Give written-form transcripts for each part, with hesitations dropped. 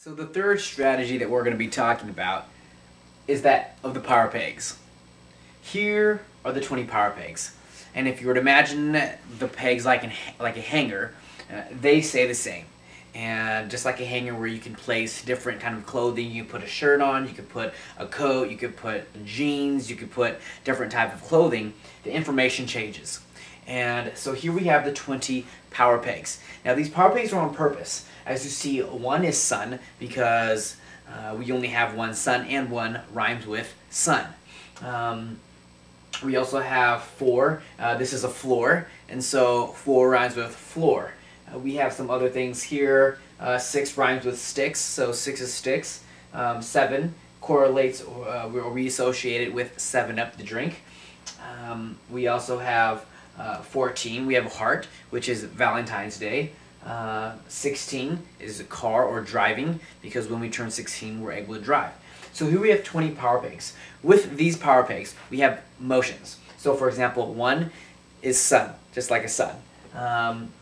So the third strategy that we're going to be talking about is that of the power pegs. Here are the 20 power pegs. And if you were to imagine the pegs like a hanger, they stay the same. And just like a hanger where you can place different kind of clothing, you put a shirt on, you could put a coat, you could put jeans, you could put different type of clothing, the information changes. And so here we have the 20 power pegs. Now these power pegs are on purpose. As you see, one is sun because we only have one sun, and one rhymes with sun. We also have 4. This is a floor, and so 4 rhymes with floor. We have some other things here. 6 rhymes with sticks, so 6 is sticks. 7 correlates or we associate it with 7-Up, the drink. We also have 14. We have a heart, which is Valentine's Day. 16 is a car or driving, because when we turn 16, we're able to drive. So here we have 20 power pegs. With these power pegs, we have motions. So for example, 1 is sun, just like a sun.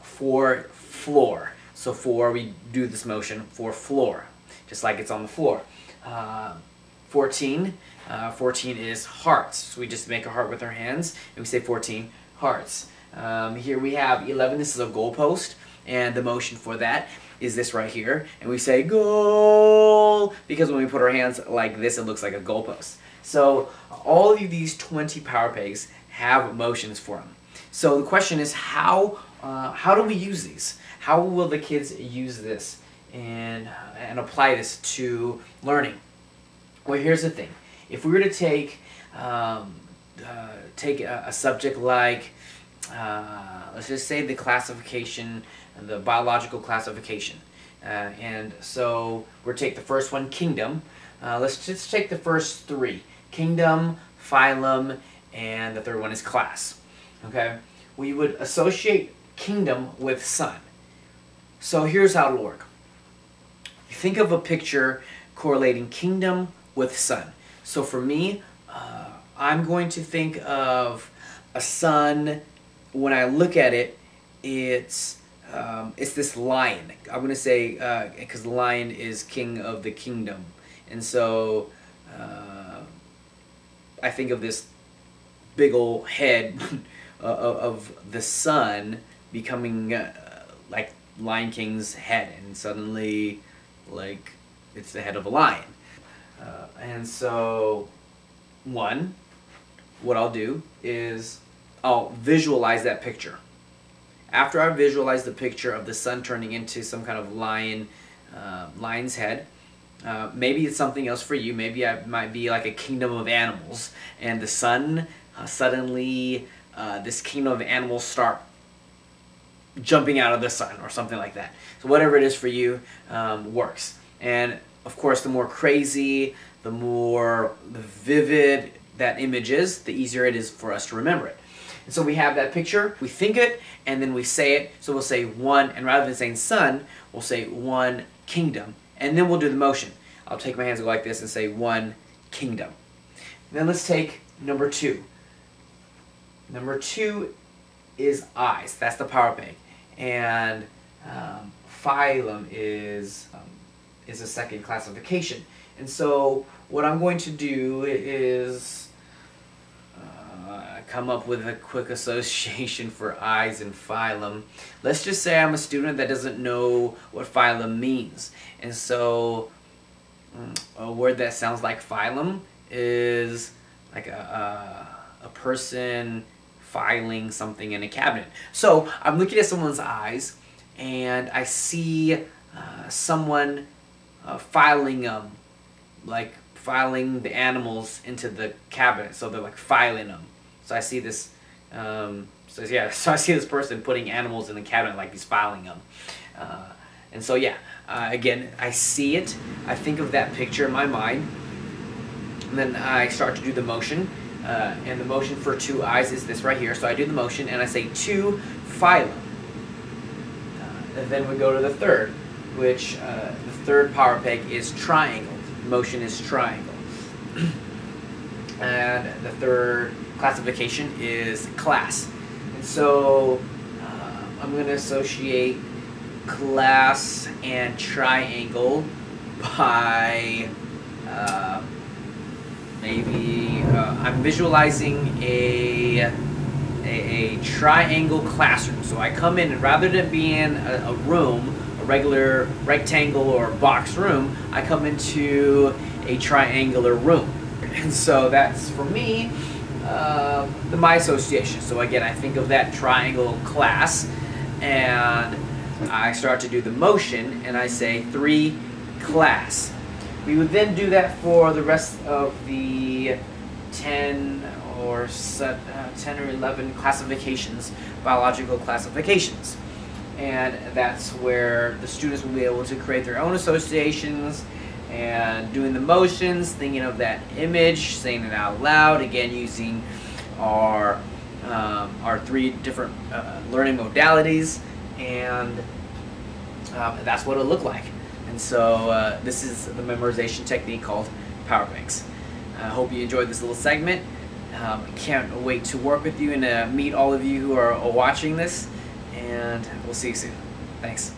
4, floor. So 4, we do this motion for floor, just like it's on the floor. 14 is hearts. So we just make a heart with our hands, and we say 14 hearts. Here we have 11. This is a goalpost, and the motion for that is this right here, and we say goal, because when we put our hands like this, it looks like a goalpost. So all of these 20 power pegs have motions for them. So the question is, how do we use these? How will the kids use this and apply this to learning? Well, here's the thing. If we were to take a subject like, let's just say the classification, the biological classification. And so we'll take the first one, kingdom. Let's just take the first 3. Kingdom, phylum, and the third one is class. Okay? We would associate kingdom with sun. So here's how it'll work. Think of a picture correlating kingdom with sun. So for me, I'm going to think of a sun. When I look at it, it's this lion. I'm going to say, because the lion is king of the kingdom. And so I think of this big old head of the sun becoming like Lion King's head, and suddenly like it's the head of a lion. And so what I'll do is I'll visualize that picture. After I visualize the picture of the sun turning into some kind of lion's head, maybe it's something else for you. Maybe it might be like a kingdom of animals, and the sun suddenly this kingdom of animals start jumping out of the sun or something like that. So whatever it is for you works. And of course, the more crazy, the more vivid that image is, the easier it is for us to remember it. And so we have that picture, we think it, and then we say it. So we'll say 1, and rather than saying sun, we'll say 1 kingdom. And then we'll do the motion. I'll take my hands and go like this and say 1 kingdom. Then let's take number 2. Number 2 is eyes. That's the power peg. And phylum is a second classification. And so what I'm going to do is come up with a quick association for eyes and phylum. Let's just say I'm a student that doesn't know what phylum means. And so a word that sounds like phylum is like a person filing something in a cabinet. So I'm looking at someone's eyes, and I see someone filing like filing the animals into the cabinet. So they're like filing them. So I see this. So I see this person putting animals in the cabinet like he's filing them. And so yeah, again, I see it. I think of that picture in my mind, and then I start to do the motion. And the motion for 2 eyes is this right here. So I do the motion, and I say 2 phylum. And then we go to the third, which the third power peg is triangle. The motion is triangle. And the third classification is class. And so I'm going to associate class and triangle by maybe I'm visualizing a triangle classroom. So I come in, and rather than being a room, a regular rectangle or box room, I come into a triangular room. And so that's, for me, my association. So again, I think of that triangle class, and I start to do the motion, and I say 3 class. We would then do that for the rest of the 10 or 11 classifications, biological classifications. And that's where the students will be able to create their own associations and doing the motions, thinking of that image, saying it out loud, again using our 3 different learning modalities, and that's what it'll look like. And so this is the memorization technique called Power Banks. I hope you enjoyed this little segment. Can't wait to work with you and meet all of you who are watching this, and we'll see you soon. Thanks.